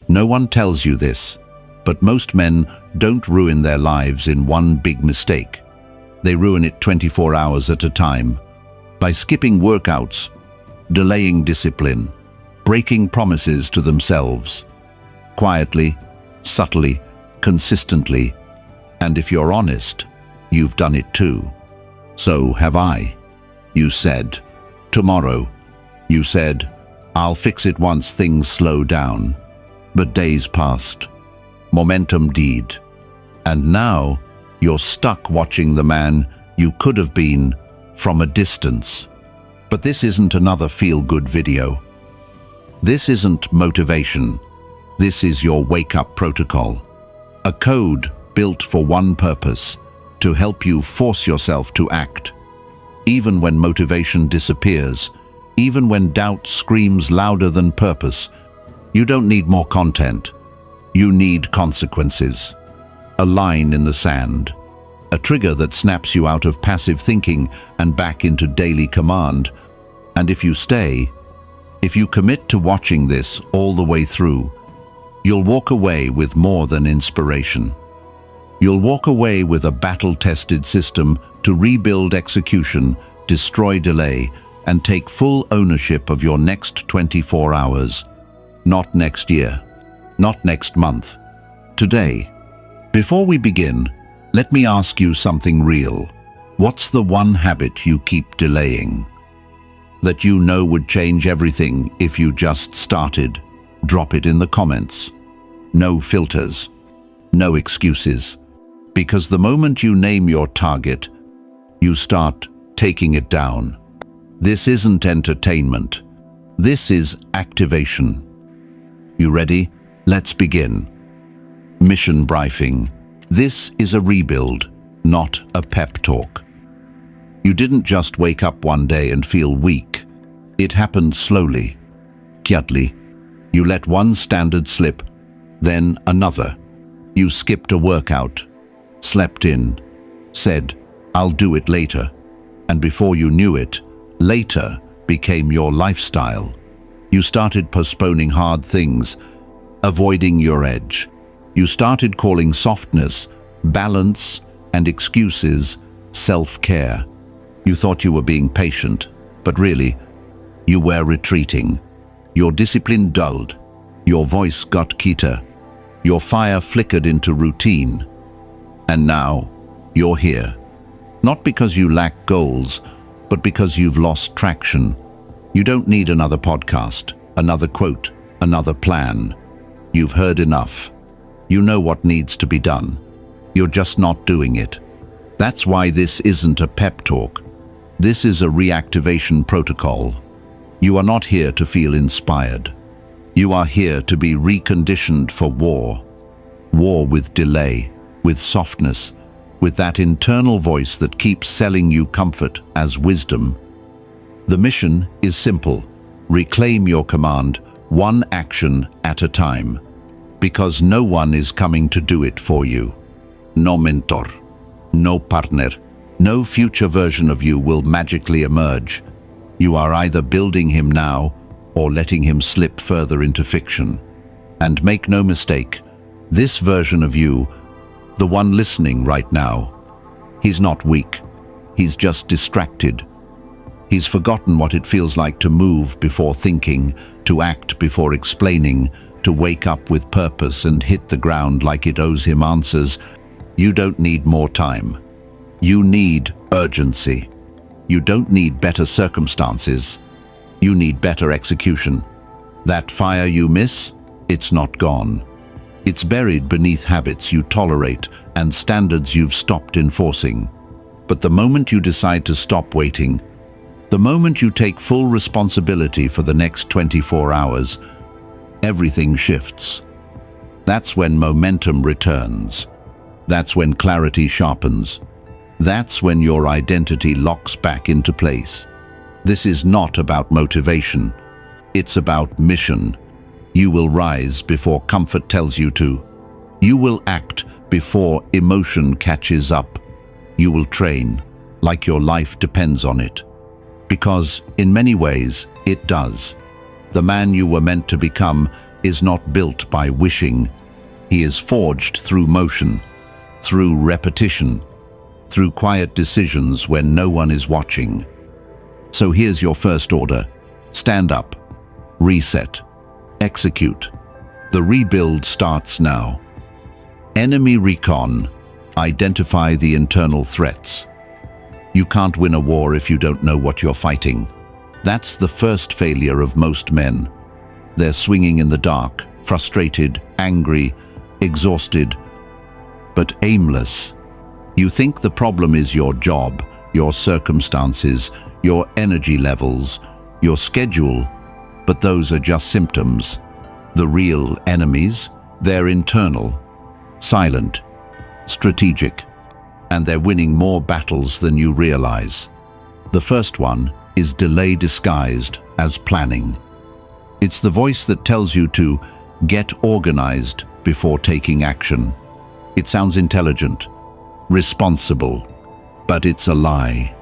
No one tells you this, but most men don't ruin their lives in one big mistake. They ruin it 24 hours at a time, by skipping workouts, delaying discipline, breaking promises to themselves, quietly, subtly, consistently, and if you're honest, you've done it too. So have I. You said, tomorrow. You said, I'll fix it once things slow down. But days passed. Momentum died. And now, you're stuck watching the man you could have been from a distance. But this isn't another feel-good video. This isn't motivation. This is your wake-up protocol. A code built for one purpose, to help you force yourself to act. Even when motivation disappears, even when doubt screams louder than purpose, you don't need more content. You need consequences. A line in the sand. A trigger that snaps you out of passive thinking and back into daily command. And if you stay, if you commit to watching this all the way through, you'll walk away with more than inspiration. You'll walk away with a battle-tested system to rebuild execution, destroy delay, and take full ownership of your next 24 hours. Not next year, not next month, today. Before we begin, let me ask you something real. What's the one habit you keep delaying? That you know would change everything if you just started? Drop it in the comments. No filters, no excuses. Because the moment you name your target, you start taking it down. This isn't entertainment. This is activation. You ready? Let's begin. Mission briefing. This is a rebuild, not a pep talk. You didn't just wake up one day and feel weak. It happened slowly, quietly. You let one standard slip, then another. You skipped a workout, slept in, said, I'll do it later. And before you knew it, later became your lifestyle. You started postponing hard things, avoiding your edge. You started calling softness, balance, and excuses self-care. You thought you were being patient, but really, you were retreating. Your discipline dulled. Your voice got quieter. Your fire flickered into routine. And now, you're here. Not because you lack goals, but because you've lost traction. You don't need another podcast, another quote, another plan. You've heard enough. You know what needs to be done. You're just not doing it. That's why this isn't a pep talk. This is a reactivation protocol. You are not here to feel inspired. You are here to be reconditioned for war. War with delay, with softness, with that internal voice that keeps selling you comfort as wisdom. The mission is simple. Reclaim your command, one action at a time. Because no one is coming to do it for you. No mentor, no partner, no future version of you will magically emerge. You are either building him now or letting him slip further into fiction. And make no mistake, this version of you, the one listening right now, he's not weak. He's just distracted. He's forgotten what it feels like to move before thinking, to act before explaining, to wake up with purpose and hit the ground like it owes him answers. You don't need more time. You need urgency. You don't need better circumstances. You need better execution. That fire you miss, it's not gone. It's buried beneath habits you tolerate and standards you've stopped enforcing. But the moment you decide to stop waiting, the moment you take full responsibility for the next 24 hours, everything shifts. That's when momentum returns. That's when clarity sharpens. That's when your identity locks back into place. This is not about motivation. It's about mission. You will rise before comfort tells you to. You will act before emotion catches up. You will train like your life depends on it. Because, in many ways, it does. The man you were meant to become is not built by wishing. He is forged through motion, through repetition, through quiet decisions when no one is watching. So here's your first order. Stand up, reset, execute. The rebuild starts now. Enemy recon. Identify the internal threats. You can't win a war if you don't know what you're fighting. That's the first failure of most men. They're swinging in the dark, frustrated, angry, exhausted, but aimless. You think the problem is your job, your circumstances, your energy levels, your schedule, but those are just symptoms. The real enemies, they're internal, silent, strategic, and they're winning more battles than you realize. The first one is delay disguised as planning. It's the voice that tells you to get organized before taking action. It sounds intelligent, responsible, but it's a lie.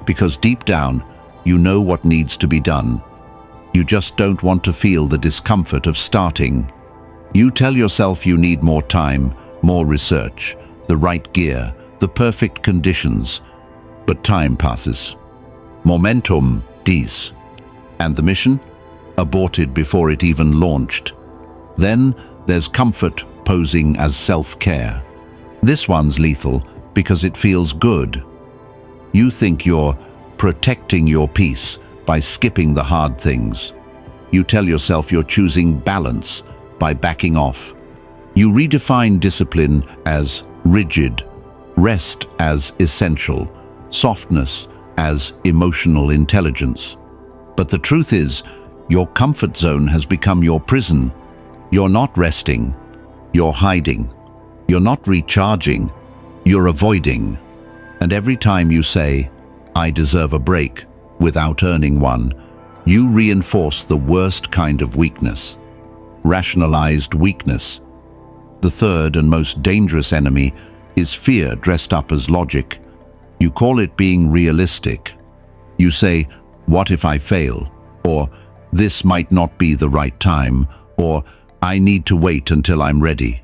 Because deep down, you know what needs to be done. You just don't want to feel the discomfort of starting. You tell yourself you need more time, more research, the right gear, the perfect conditions. But time passes. Momentum dies. And the mission? Aborted before it even launched. Then there's comfort posing as self-care. This one's lethal because it feels good. You think you're protecting your peace by skipping the hard things. You tell yourself you're choosing balance by backing off. You redefine discipline as rigid, rest as essential, softness as emotional intelligence. But the truth is, your comfort zone has become your prison. You're not resting. You're hiding. You're not recharging. You're avoiding. And every time you say, "I deserve a break," without earning one, you reinforce the worst kind of weakness. Rationalized weakness. The third and most dangerous enemy is fear dressed up as logic. You call it being realistic. You say, "What if I fail?" Or, "This might not be the right time," or, "I need to wait until I'm ready."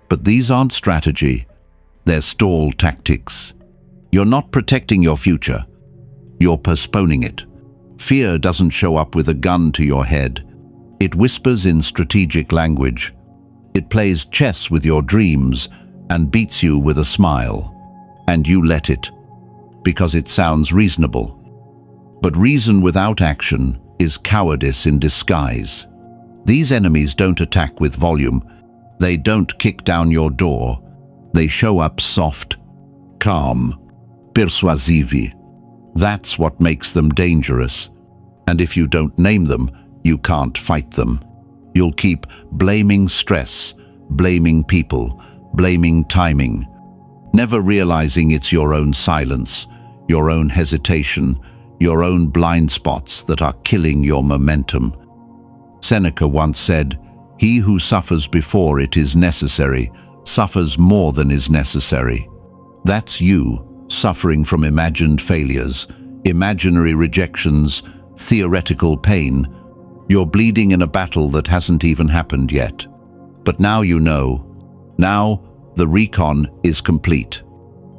But these aren't strategy. They're stall tactics. You're not protecting your future. You're postponing it. Fear doesn't show up with a gun to your head. It whispers in strategic language. It plays chess with your dreams and beats you with a smile. And you let it, because it sounds reasonable. But reason without action is cowardice in disguise. These enemies don't attack with volume. They don't kick down your door. They show up soft, calm, persuasive. That's what makes them dangerous. And if you don't name them, you can't fight them. You'll keep blaming stress, blaming people, blaming timing, never realizing it's your own silence, your own hesitation, your own blind spots that are killing your momentum. Seneca once said, "He who suffers before it is necessary, suffers more than is necessary." That's you, suffering from imagined failures, imaginary rejections, theoretical pain. You're bleeding in a battle that hasn't even happened yet. But now you know. Now the recon is complete.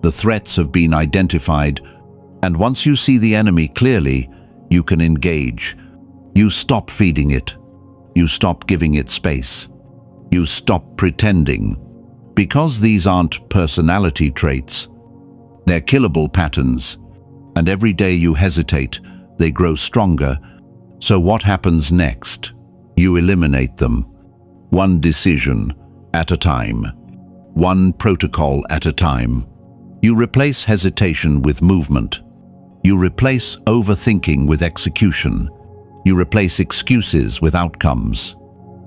The threats have been identified, and once you see the enemy clearly, you can engage. You stop feeding it. You stop giving it space. You stop pretending. Because these aren't personality traits. They're killable patterns. And every day you hesitate, they grow stronger. So what happens next? You eliminate them. One decision at a time. One protocol at a time. You replace hesitation with movement. You replace overthinking with execution. You replace excuses with outcomes.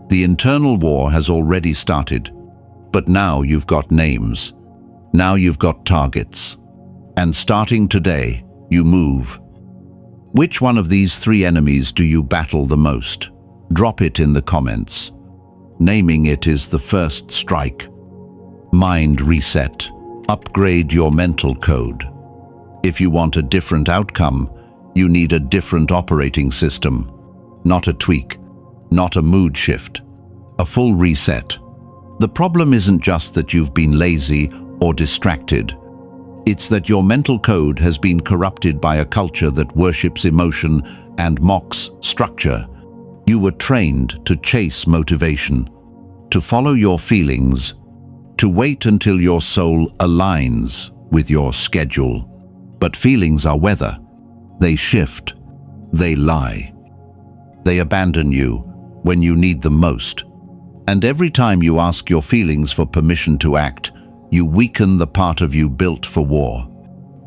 The internal war has already started. But now you've got names. Now you've got targets. And starting today, you move. Which one of these three enemies do you battle the most? Drop it in the comments. Naming it is the first strike. Mind reset. Upgrade your mental code. If you want a different outcome, you need a different operating system. Not a tweak, not a mood shift, a full reset. The problem isn't just that you've been lazy or distracted. It's that your mental code has been corrupted by a culture that worships emotion and mocks structure. You were trained to chase motivation, to follow your feelings, to wait until your soul aligns with your schedule. But feelings are weather. They shift. They lie. They abandon you when you need them most. And every time you ask your feelings for permission to act, you weaken the part of you built for war.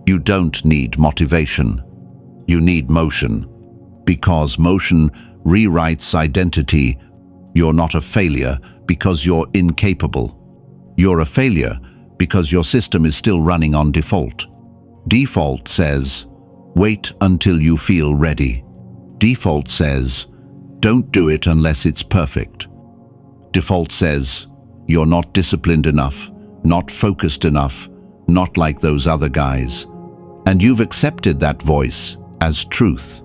You don't need motivation. You need motion. Because motion rewrites identity. You're not a failure because you're incapable. You're a failure because your system is still running on default. Default says, wait until you feel ready. Default says, don't do it unless it's perfect. Default says, you're not disciplined enough, not focused enough, not like those other guys. And you've accepted that voice as truth.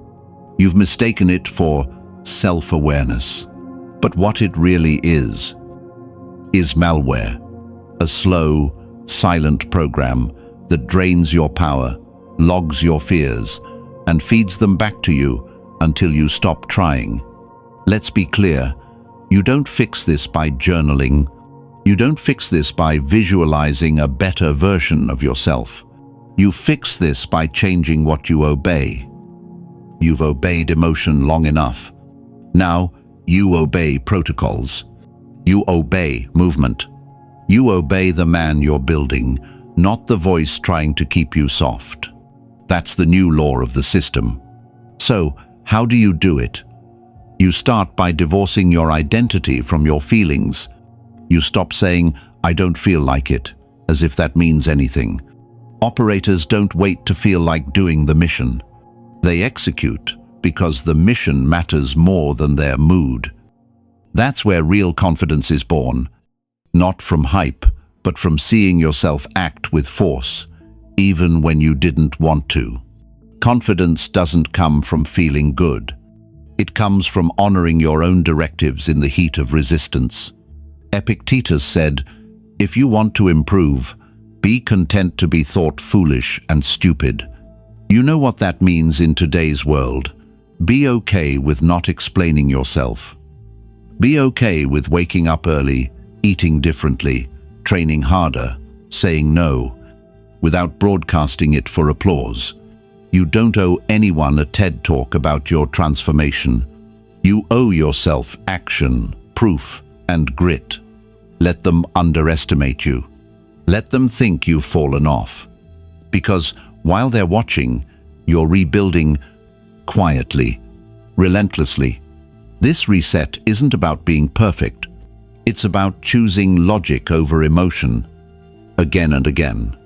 You've mistaken it for self-awareness. But what it really is malware, a slow, silent program that drains your power, logs your fears, and feeds them back to you until you stop trying. Let's be clear, you don't fix this by journaling. You don't fix this by visualizing a better version of yourself. You fix this by changing what you obey. You've obeyed emotion long enough. Now, you obey protocols. You obey movement. You obey the man you're building, not the voice trying to keep you soft. That's the new law of the system. So, how do you do it? You start by divorcing your identity from your feelings. You stop saying, I don't feel like it, as if that means anything. Operators don't wait to feel like doing the mission. They execute because the mission matters more than their mood. That's where real confidence is born. Not from hype, but from seeing yourself act with force, even when you didn't want to. Confidence doesn't come from feeling good. It comes from honoring your own directives in the heat of resistance. Epictetus said, if you want to improve, be content to be thought foolish and stupid. You know what that means in today's world. Be okay with not explaining yourself. Be okay with waking up early, eating differently, training harder, saying no, without broadcasting it for applause. You don't owe anyone a TED talk about your transformation. You owe yourself action, proof, and grit. Let them underestimate you. Let them think you've fallen off. Because while they're watching, you're rebuilding quietly, relentlessly. This reset isn't about being perfect. It's about choosing logic over emotion, again and again,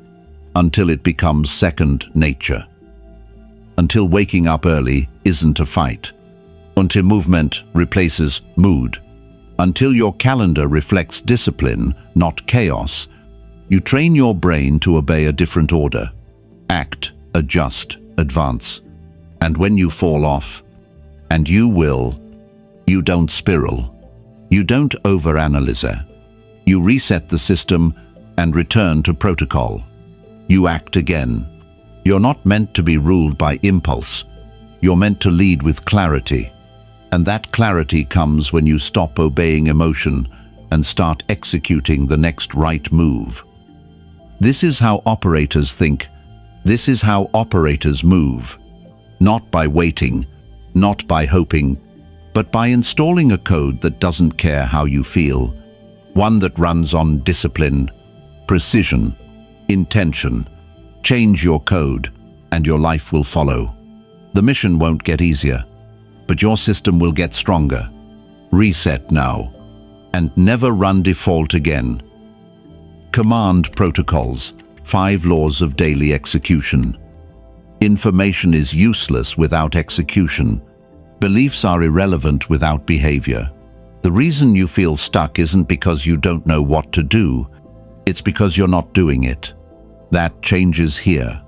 until it becomes second nature. Until waking up early isn't a fight. Until movement replaces mood. Until your calendar reflects discipline, not chaos. You train your brain to obey a different order. Act, adjust, advance. And when you fall off, and you will, you don't spiral. You don't overanalyze. You reset the system and return to protocol. You act again. You're not meant to be ruled by impulse. You're meant to lead with clarity. And that clarity comes when you stop obeying emotion and start executing the next right move. This is how operators think. This is how operators move. Not by waiting, not by hoping, but by installing a code that doesn't care how you feel. One that runs on discipline, precision, intention. Change your code, and your life will follow. The mission won't get easier, but your system will get stronger. Reset now, and never run default again. Command protocols, 5 laws of daily execution. Information is useless without execution. Beliefs are irrelevant without behavior. The reason you feel stuck isn't because you don't know what to do. It's because you're not doing it. That changes here.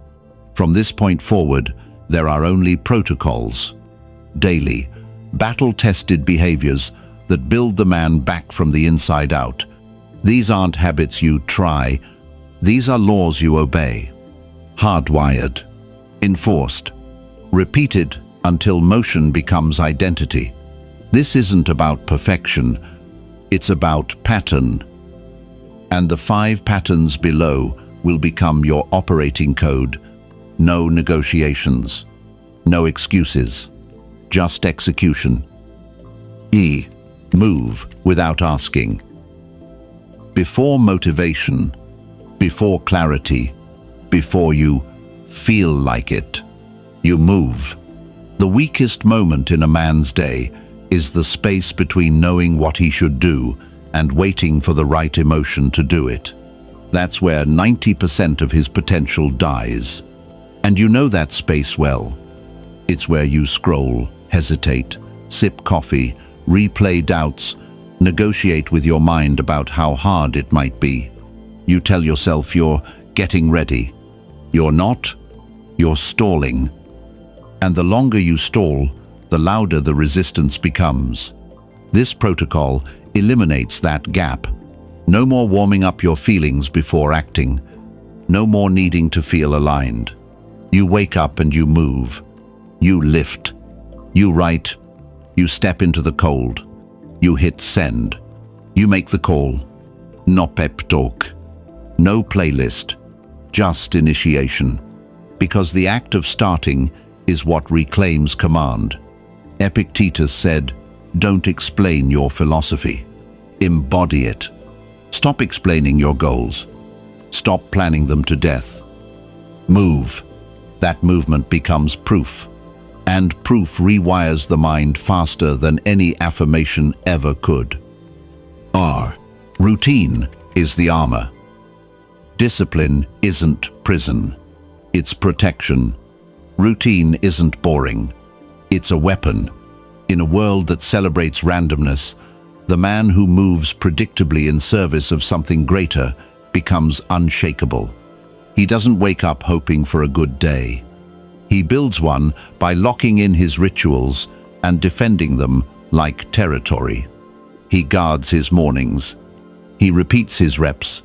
From this point forward, there are only protocols. Daily, battle-tested behaviors that build the man back from the inside out. These aren't habits you try, these are laws you obey. Hardwired, enforced, repeated until motion becomes identity. This isn't about perfection, it's about pattern. And the 5 patterns below will become your operating code. No negotiations, no excuses, just execution. E. Move without asking. Before motivation, before clarity, before you feel like it, you move. The weakest moment in a man's day is the space between knowing what he should do and waiting for the right emotion to do it. That's where 90% of his potential dies. And you know that space well. It's where you scroll, hesitate, sip coffee, replay doubts, negotiate with your mind about how hard it might be. You tell yourself you're getting ready. You're not. You're stalling. And the longer you stall, the louder the resistance becomes. This protocol eliminates that gap. No more warming up your feelings before acting. No more needing to feel aligned. You wake up and you move. You lift. You write. You step into the cold. You hit send. You make the call. No pep talk. No playlist. Just initiation. Because the act of starting is what reclaims command. Epictetus said, "Don't explain your philosophy. Embody it. Stop explaining your goals. Stop planning them to death. Move." That movement becomes proof. And proof rewires the mind faster than any affirmation ever could. R. Routine is the armor. Discipline isn't prison. It's protection. Routine isn't boring. It's a weapon. In a world that celebrates randomness, the man who moves predictably in service of something greater becomes unshakable. He doesn't wake up hoping for a good day. He builds one by locking in his rituals and defending them like territory. He guards his mornings. He repeats his reps.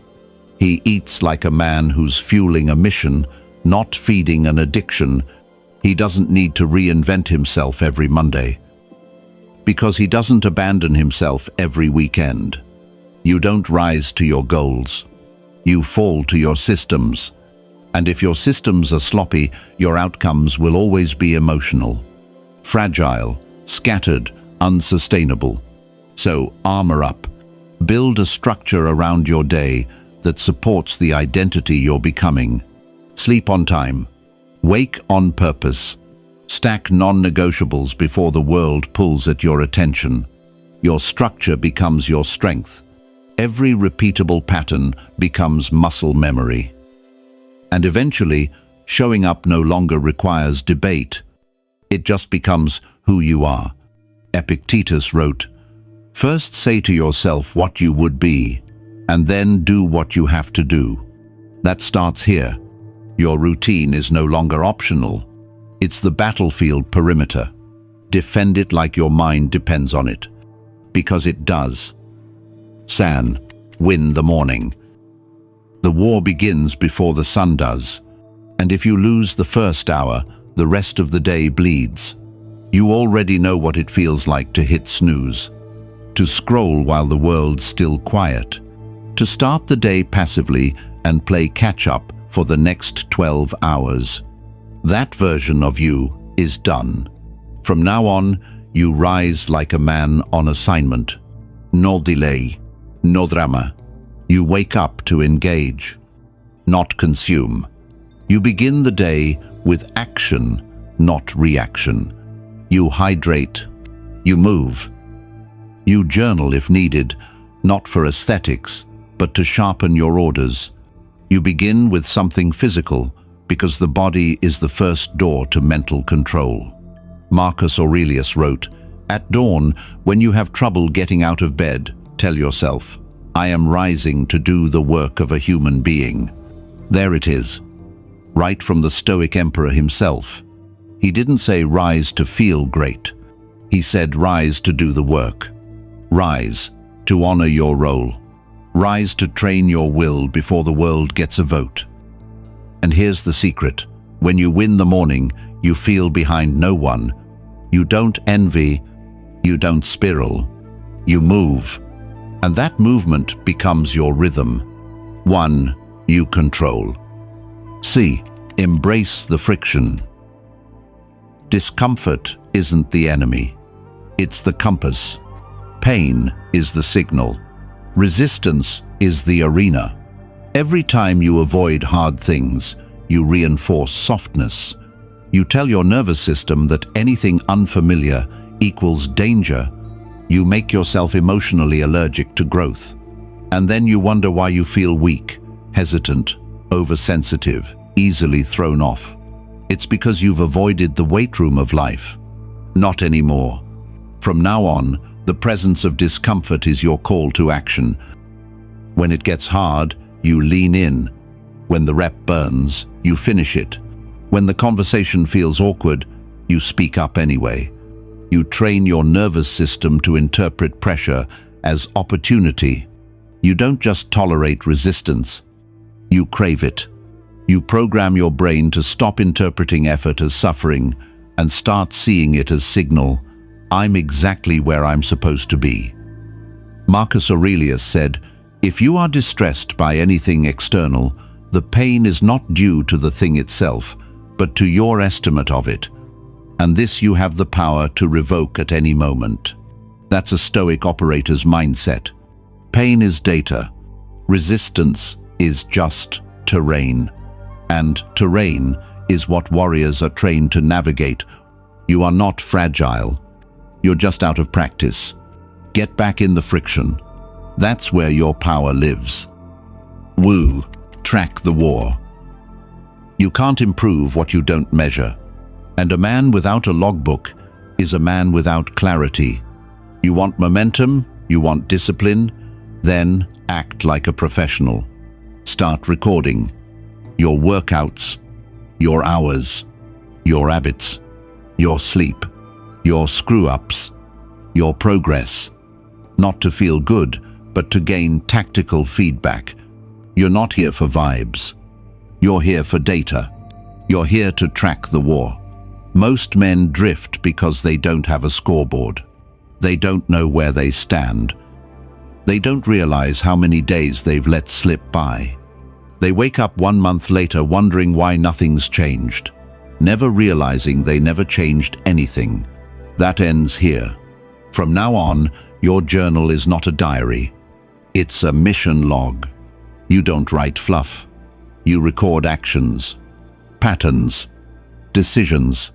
He eats like a man who's fueling a mission, not feeding an addiction. He doesn't need to reinvent himself every Monday. Because he doesn't abandon himself every weekend. You don't rise to your goals. You fall to your systems. And if your systems are sloppy, your outcomes will always be emotional. Fragile, scattered, unsustainable. So armor up. Build a structure around your day that supports the identity you're becoming. Sleep on time. Wake on purpose. Stack non-negotiables before the world pulls at your attention. Your structure becomes your strength. Every repeatable pattern becomes muscle memory. And eventually, showing up no longer requires debate. It just becomes who you are. Epictetus wrote, "First say to yourself what you would be, and then do what you have to do." That starts here. Your routine is no longer optional. It's the battlefield perimeter. Defend it like your mind depends on it. Because it does. San, win the morning. The war begins before the sun does. And if you lose the first hour, the rest of the day bleeds. You already know what it feels like to hit snooze. To scroll while the world's still quiet. To start the day passively and play catch-up for the next 12 hours. That version of you is done. From now on, you rise like a man on assignment. No delay, no drama. You wake up to engage, not consume. You begin the day with action, not reaction. You hydrate. You move. You journal if needed, not for aesthetics, but to sharpen your orders. You begin with something physical, because the body is the first door to mental control. Marcus Aurelius wrote, "At dawn, when you have trouble getting out of bed, tell yourself, 'I am rising to do the work of a human being.'" There it is, right from the Stoic emperor himself. He didn't say rise to feel great. He said rise to do the work. Rise to honor your role. Rise to train your will before the world gets a vote. And here's the secret. When you win the morning, you feel behind no one. You don't envy, you don't spiral, you move. And that movement becomes your rhythm. One you control. C. Embrace the friction. Discomfort isn't the enemy. It's the compass. Pain is the signal. Resistance is the arena. Every time you avoid hard things, you reinforce softness. You tell your nervous system that anything unfamiliar equals danger. You make yourself emotionally allergic to growth. And then you wonder why you feel weak, hesitant, oversensitive, easily thrown off. It's because you've avoided the weight room of life. Not anymore. From now on, the presence of discomfort is your call to action. When it gets hard, you lean in. When the rep burns, you finish it. When the conversation feels awkward, you speak up anyway. You train your nervous system to interpret pressure as opportunity. You don't just tolerate resistance, you crave it. You program your brain to stop interpreting effort as suffering and start seeing it as signal. I'm exactly where I'm supposed to be. Marcus Aurelius said, if you are distressed by anything external, the pain is not due to the thing itself, but to your estimate of it. And this you have the power to revoke at any moment. That's a Stoic operator's mindset. Pain is data. Resistance is just terrain. And terrain is what warriors are trained to navigate. You are not fragile. You're just out of practice. Get back in the friction. That's where your power lives. Woo. Track the war. You can't improve what you don't measure. And a man without a logbook is a man without clarity. You want momentum, you want discipline, then act like a professional. Start recording your workouts, your hours, your habits, your sleep, your screw-ups, your progress. Not to feel good, but to gain tactical feedback. You're not here for vibes. You're here for data. You're here to track the war. Most men drift because they don't have a scoreboard. They don't know where they stand. They don't realize how many days they've let slip by. They wake up 1 month later wondering why nothing's changed, never realizing they never changed anything. That ends here. From now on, your journal is not a diary. It's a mission log. You don't write fluff. You record actions, patterns, decisions.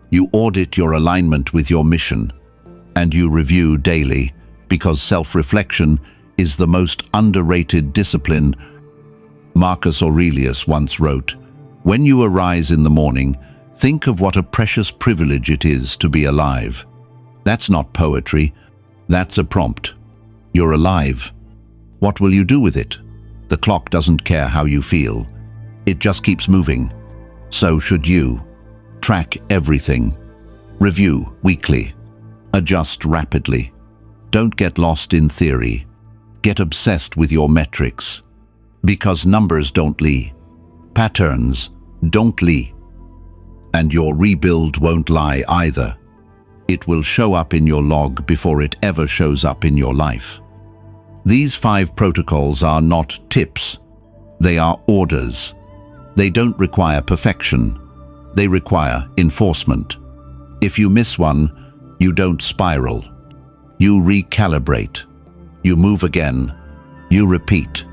You audit your alignment with your mission, and you review daily, because self-reflection is the most underrated discipline. Marcus Aurelius once wrote, "When you arise in the morning, think of what a precious privilege it is to be alive." That's not poetry, that's a prompt. You're alive. What will you do with it? The clock doesn't care how you feel. It just keeps moving. So should you. Track everything. Review weekly. Adjust rapidly. Don't get lost in theory. Get obsessed with your metrics. Because numbers don't lie. Patterns don't lie. And your rebuild won't lie either. It will show up in your log before it ever shows up in your life. These 5 protocols are not tips. They are orders. They don't require perfection. They require enforcement. If you miss one, you don't spiral. You recalibrate. You move again. You repeat.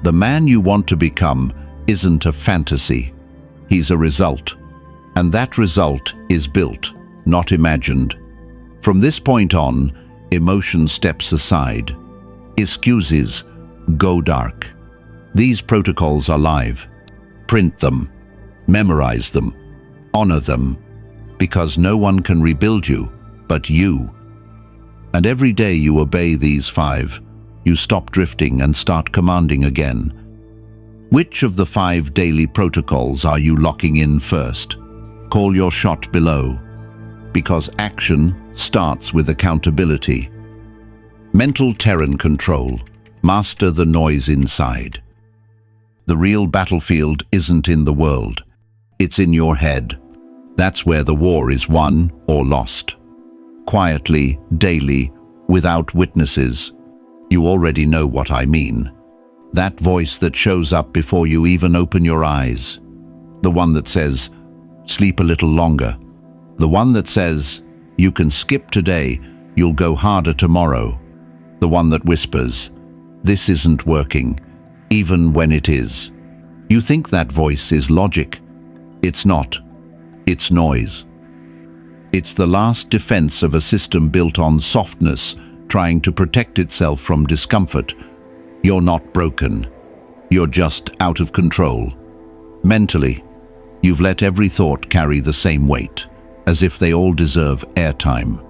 The man you want to become isn't a fantasy. He's a result. And that result is built, not imagined. From this point on, emotion steps aside. Excuses go dark. These protocols are live. Print them. Memorize them. Honor them. Because no one can rebuild you but you. And every day you obey these 5, you stop drifting and start commanding again. Which of the 5 daily protocols are you locking in first? Call your shot below. Because action starts with accountability. Mental terrain control. Master the noise inside. The real battlefield isn't in the world. It's in your head. That's where the war is won or lost. Quietly, daily, without witnesses. You already know what I mean. That voice that shows up before you even open your eyes. The one that says, sleep a little longer. The one that says, you can skip today, you'll go harder tomorrow. The one that whispers, this isn't working, even when it is. You think that voice is logic. It's not. It's noise. It's the last defense of a system built on softness, trying to protect itself from discomfort. You're not broken. You're just out of control. Mentally, you've let every thought carry the same weight, as if they all deserve airtime.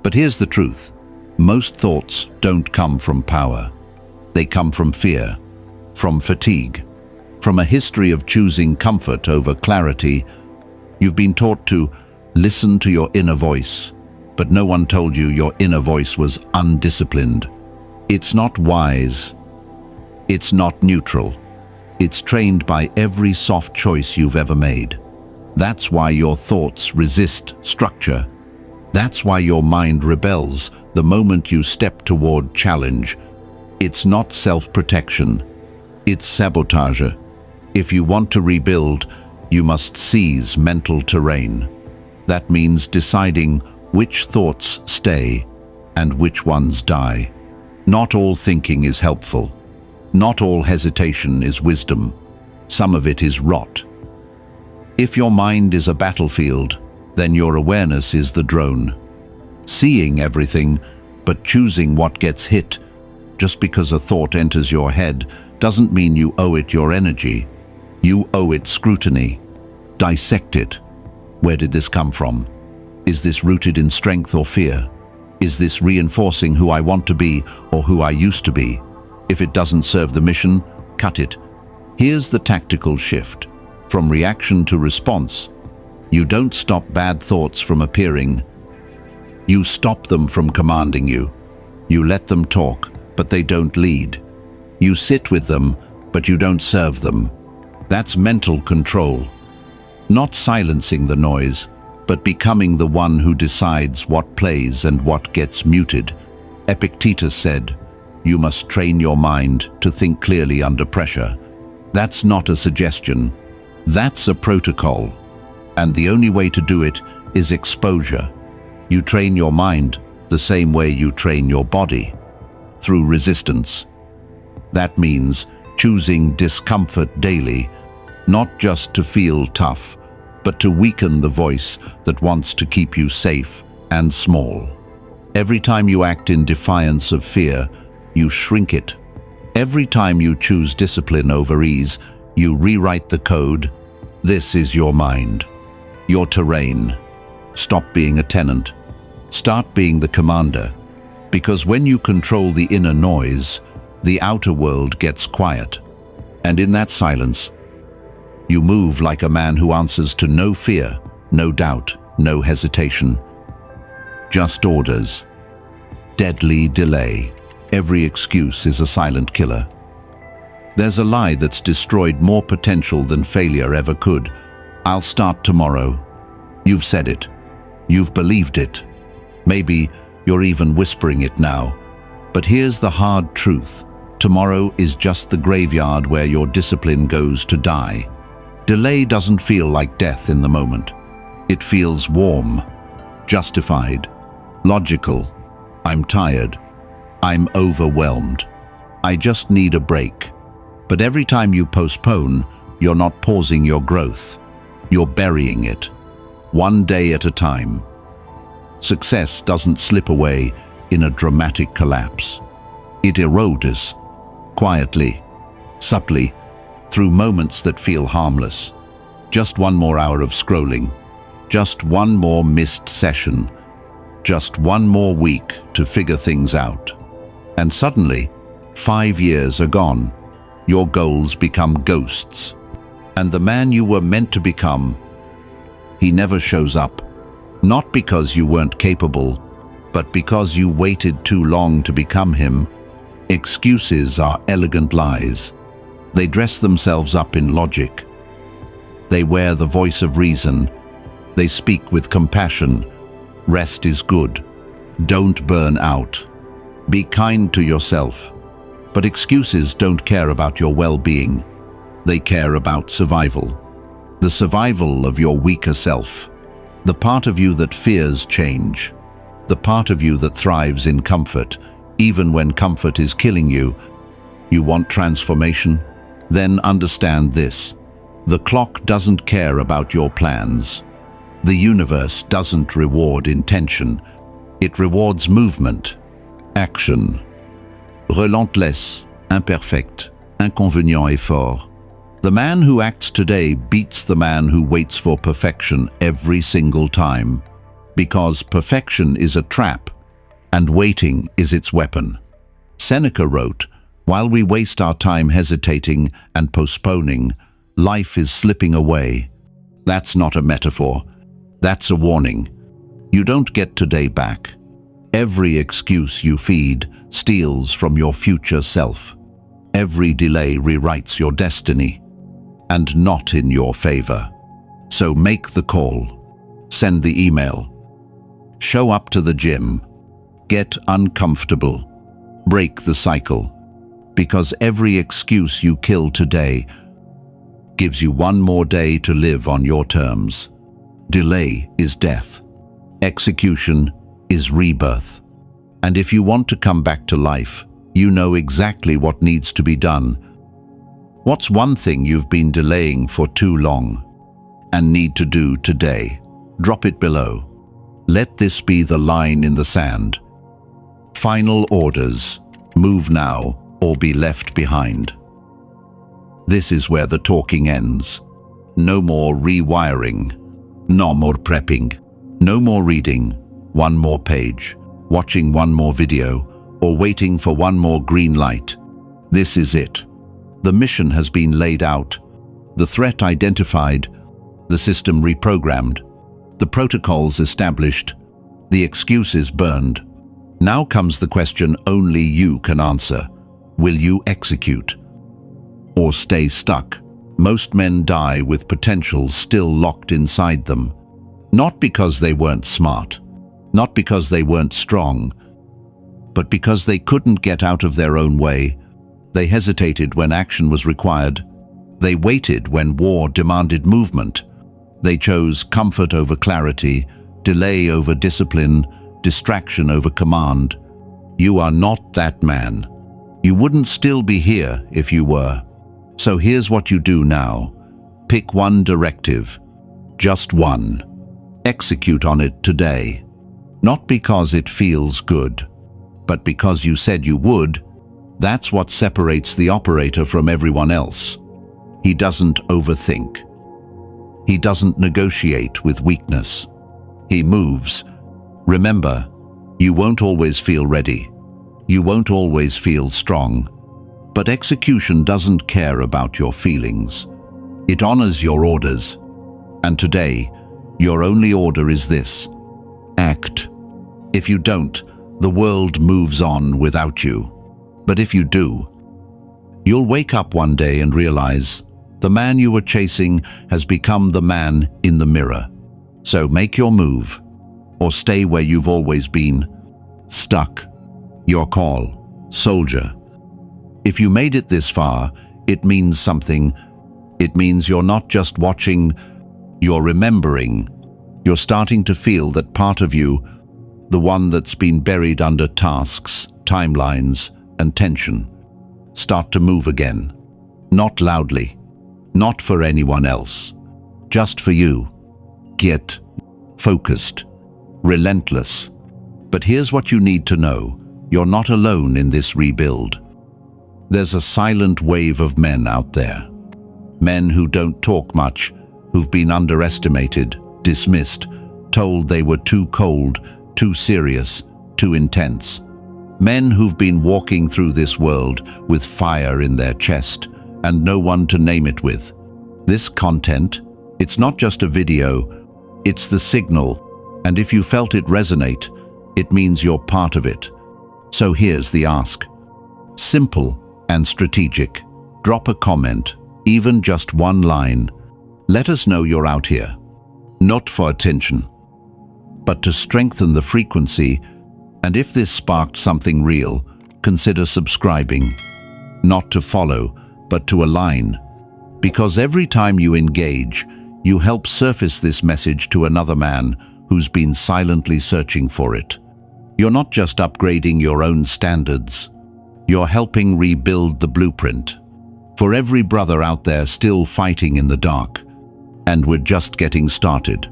But here's the truth. Most thoughts don't come from power. They come from fear, from fatigue, from a history of choosing comfort over clarity. You've been taught to listen to your inner voice, but no one told you your inner voice was undisciplined. It's not wise. It's not neutral. It's trained by every soft choice you've ever made. That's why your thoughts resist structure. That's why your mind rebels the moment you step toward challenge. It's not self-protection. It's sabotage. If you want to rebuild, you must seize mental terrain. That means deciding which thoughts stay and which ones die. Not all thinking is helpful. Not all hesitation is wisdom. Some of it is rot. If your mind is a battlefield, then your awareness is the drone. Seeing everything, but choosing what gets hit. Just because a thought enters your head doesn't mean you owe it your energy. You owe it scrutiny. Dissect it. Where did this come from? Is this rooted in strength or fear? Is this reinforcing who I want to be or who I used to be? If it doesn't serve the mission, cut it. Here's the tactical shift. From reaction to response. You don't stop bad thoughts from appearing. You stop them from commanding you. You let them talk, but they don't lead. You sit with them, but you don't serve them. That's mental control. Not silencing the noise, but becoming the one who decides what plays and what gets muted. Epictetus said, you must train your mind to think clearly under pressure. That's not a suggestion. That's a protocol. And the only way to do it is exposure. You train your mind the same way you train your body, through resistance. That means choosing discomfort daily, not just to feel tough, but to weaken the voice that wants to keep you safe and small. Every time you act in defiance of fear, you shrink it. Every time you choose discipline over ease, you rewrite the code. This is your mind, your terrain. Stop being a tenant. Start being the commander. Because when you control the inner noise, the outer world gets quiet. And in that silence, you move like a man who answers to no fear, no doubt, no hesitation. Just orders. Deadly delay. Every excuse is a silent killer. There's a lie that's destroyed more potential than failure ever could. I'll start tomorrow. You've said it. You've believed it. Maybe you're even whispering it now. But here's the hard truth. Tomorrow is just the graveyard where your discipline goes to die. Delay doesn't feel like death in the moment. It feels warm, justified, logical. I'm tired. I'm overwhelmed. I just need a break. But every time you postpone, you're not pausing your growth. You're burying it, one day at a time. Success doesn't slip away in a dramatic collapse. It erodes, quietly, subtly, through moments that feel harmless. Just one more hour of scrolling. Just one more missed session. Just one more week to figure things out. And suddenly, 5 years are gone. Your goals become ghosts. And the man you were meant to become, he never shows up. Not because you weren't capable, but because you waited too long to become him. Excuses are elegant lies. They dress themselves up in logic. They wear the voice of reason. They speak with compassion. Rest is good. Don't burn out. Be kind to yourself. But excuses don't care about your well-being. They care about survival. The survival of your weaker self. The part of you that fears change. The part of you that thrives in comfort, even when comfort is killing you. You want transformation? Then understand this. The clock doesn't care about your plans. The universe doesn't reward intention. It rewards movement, action. Relentless, imperfect, inconvénient et fort. The man who acts today beats the man who waits for perfection every single time. Because perfection is a trap, and waiting is its weapon. Seneca wrote, "While we waste our time hesitating and postponing, life is slipping away." That's not a metaphor. That's a warning. You don't get today back. Every excuse you feed steals from your future self. Every delay rewrites your destiny, and not in your favor. So make the call. Send the email. Show up to the gym. Get uncomfortable. Break the cycle. Because every excuse you kill today gives you one more day to live on your terms. Delay is death. Execution is rebirth. And if you want to come back to life, you know exactly what needs to be done. What's one thing you've been delaying for too long and need to do today? Drop it below. Let this be the line in the sand. Final orders. Move now or be left behind. This is where the talking ends. No more rewiring. No more prepping. No more reading one more page, watching one more video, or waiting for one more green light. This is it. The mission has been laid out, the threat identified, the system reprogrammed, the protocols established, the excuses burned. Now comes the question only you can answer. Will you execute or stay stuck? Most men die with potential still locked inside them. Not because they weren't smart, not because they weren't strong, but because they couldn't get out of their own way. They hesitated when action was required. They waited when war demanded movement. They chose comfort over clarity, delay over discipline, distraction over command. You are not that man. You wouldn't still be here if you were. So here's what you do now. Pick one directive. Just one. Execute on it today. Not because it feels good, but because you said you would. That's what separates the operator from everyone else. He doesn't overthink. He doesn't negotiate with weakness. He moves. Remember, you won't always feel ready. You won't always feel strong. But execution doesn't care about your feelings. It honors your orders. And today, your only order is this: act. If you don't, the world moves on without you. But if you do, you'll wake up one day and realize the man you were chasing has become the man in the mirror. So make your move, or stay where you've always been, stuck. Your call, soldier. If you made it this far, it means something. It means you're not just watching, you're remembering. You're starting to feel that part of you, the one that's been buried under tasks, timelines, and tension, start to move again. Not loudly, not for anyone else, just for you. Get focused, relentless. But here's what you need to know. You're not alone in this rebuild. There's a silent wave of men out there. Men who don't talk much, who've been underestimated, dismissed, told they were too cold, too serious, too intense. Men who've been walking through this world with fire in their chest and no one to name it with. This content, it's not just a video, it's the signal. And if you felt it resonate, It means you're part of it. So here's the ask. Simple and strategic. Drop a comment, even just one line. Let us know you're out here. Not for attention, but to strengthen the frequency. And if this sparked something real, consider subscribing. Not to follow, but to align. Because every time you engage, you help surface this message to another man who's been silently searching for it. You're not just upgrading your own standards. You're helping rebuild the blueprint. For every brother out there still fighting in the dark. And we're just getting started.